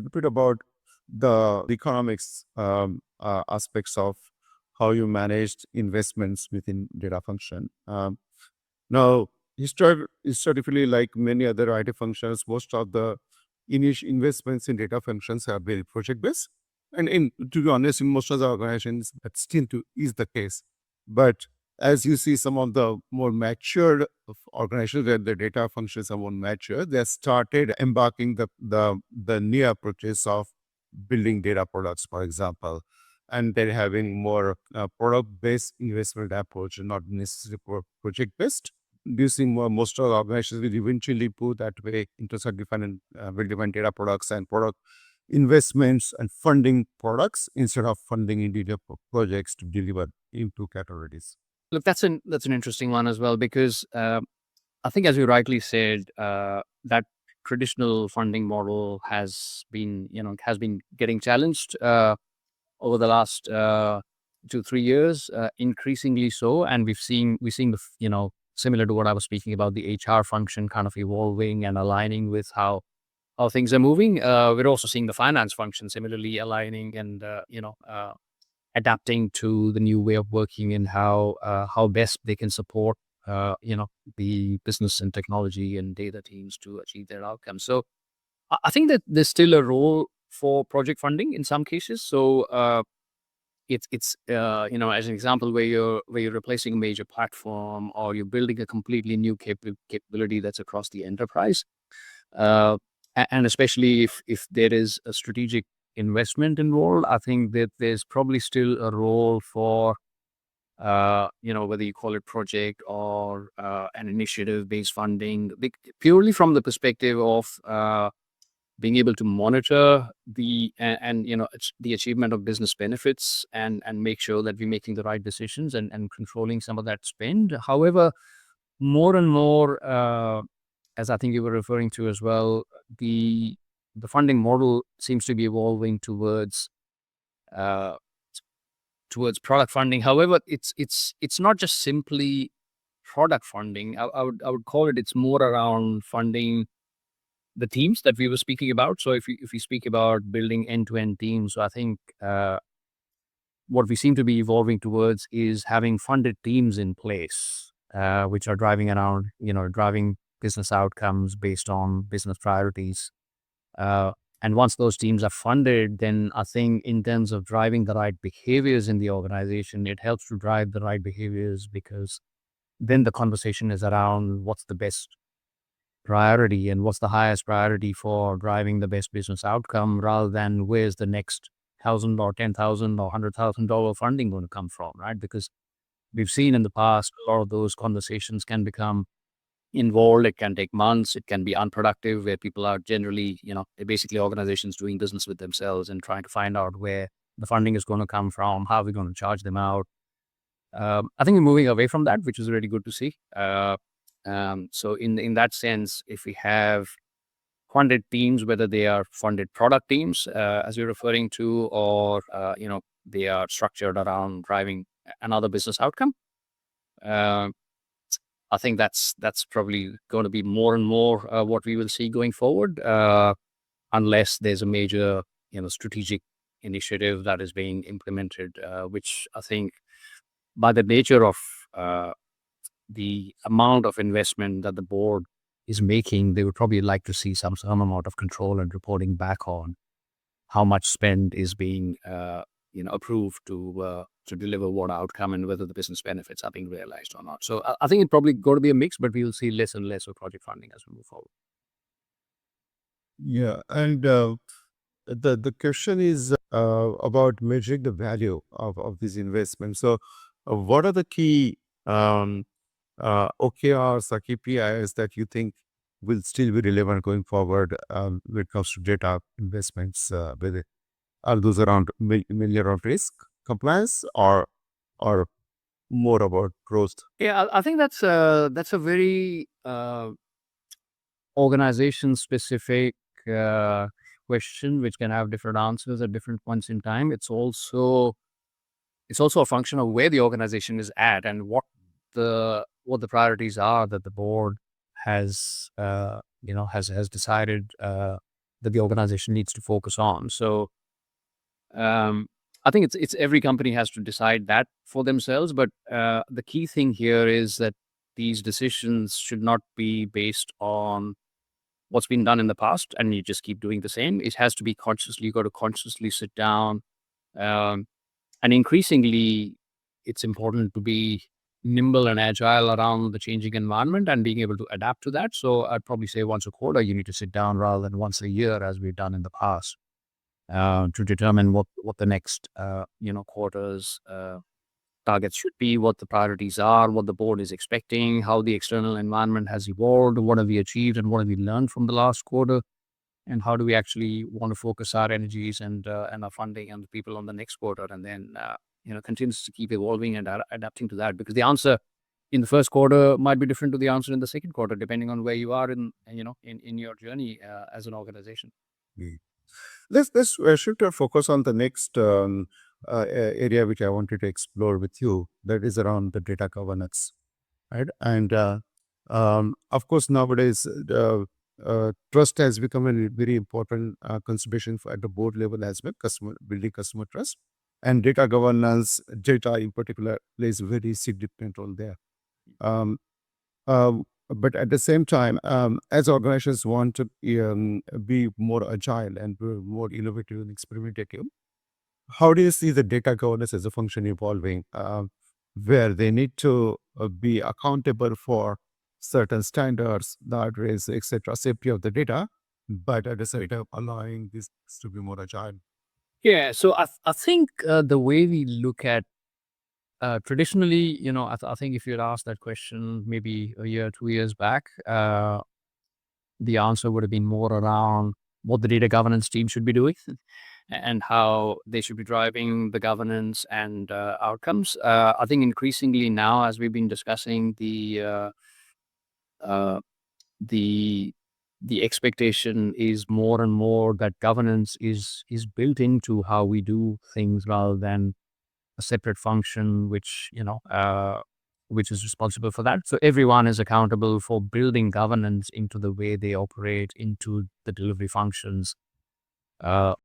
little bit about the economics aspects of how you managed investments within data function. Now, historically, like many other IT functions, most of the initial investments in data functions have been project-based. To be honest, in most of the organizations, that still is the case. But as you see, some of the more mature organizations where the data functions are more mature, they started embarking the new approaches of building data products, for example, and they're having more product-based investment approach, not necessarily project-based. Using most of the organizations will eventually put that way into certified and well-defined data products and product investments and funding products instead of funding individual projects to deliver into categories. Look, that's an interesting one as well, because I think, as you rightly said, that traditional funding model has been getting challenged over the last 2-3 years, increasingly so, and we're seeing similar to what I was speaking about, the HR function kind of evolving and aligning with how things are moving. We're also seeing the finance function similarly aligning and adapting to the new way of working and how best they can support the business and technology and data teams to achieve their outcomes. So I think that there's still a role for project funding in some cases. So it's as an example, where you're replacing a major platform or you're building a completely new capability that's across the enterprise, and especially if there is a strategic investment involved, I think that there's probably still a role for whether you call it project or an initiative-based funding, purely from the perspective of being able to monitor the achievement of business benefits and make sure that we're making the right decisions and controlling some of that spend. However, more and more, as I think you were referring to as well, the funding model seems to be evolving towards product funding. However, it's not just simply product funding. I would call it. It's more around funding the teams that we were speaking about. So if we speak about building end-to-end teams, so I think what we seem to be evolving towards is having funded teams in place, which are driving business outcomes based on business priorities. And once those teams are funded, then I think in terms of driving the right behaviors in the organization, it helps to drive the right behaviors, because then the conversation is around what's the best priority and what's the highest priority for driving the best business outcome, rather than where's the next $1,000 or $10,000 or $100,000 funding going to come from, right? Because we've seen in the past, a lot of those conversations can become involved. It can take months. It can be unproductive, where people are generally, basically organizations doing business with themselves and trying to find out where the funding is going to come from, how we're going to charge them out. I think we're moving away from that, which is really good to see. So in that sense, if we have funded teams, whether they are funded product teams, as you're referring to, or they are structured around driving another business outcome, I think that's probably going to be more and more what we will see going forward, unless there's a major strategic initiative that is being implemented, which I think, by the nature of the amount of investment that the board is making, they would probably like to see some amount of control and reporting back on how much spend is being approved to deliver what outcome, and whether the business benefits are being realized or not. So I think it's probably going to be a mix, but we'll see less and less of project funding as we move forward. Yeah, and the question is about measuring the value of these investments. So, what are the key OKRs or KPIs that you think will still be relevant going forward when it comes to data investments? Are those around mainly around risk, compliance, or more about growth? Yeah, I think that's a very organization specific question, which can have different answers at different points in time. It's also a function of where the organization is at and what the priorities are that the board has decided that the organization needs to focus on. So I think it's every company has to decide that for themselves. But the key thing here is that these decisions should not be based on what's been done in the past and you just keep doing the same. It has to be consciously, you got to consciously sit down. Um, and increasingly, it's important to be nimble and agile around the changing environment and being able to adapt to that. So I'd probably say once a quarter, you need to sit down rather than once a year, as we've done in the past, to determine what the next quarter's targets should be, what the priorities are, what the board is expecting, how the external environment has evolved, what have we achieved, and what have we learned from the last quarter, and how do we actually want to focus our energies and our funding and the people on the next quarter, and then continues to keep evolving and adapting to that, because the answer in the first quarter might be different to the answer in the second quarter, depending on where you are in your journey as an organization. Let's shift our focus on the next area which I wanted to explore with you. That is around the data governance, right? And of course, nowadays trust has become a very important consideration at the board level as well. Building customer trust and data governance, data in particular, plays a very significant role there. But at the same time, as organizations want to be more agile and more innovative and experimentative, how do you see the data governance as a function evolving, where they need to be accountable for certain standards, guardrails, etc., safety of the data, but at the same time allowing this to be more agile? Yeah, so I think the way we look at traditionally, I think if you had asked that question maybe a year, 2 years back, the answer would have been more around what the data governance team should be doing and how they should be driving the governance and outcomes. I think increasingly now, as we've been discussing, the expectation is more and more that governance is built into how we do things rather than a separate function, which is responsible for that. So everyone is accountable for building governance into the way they operate, into the delivery functions,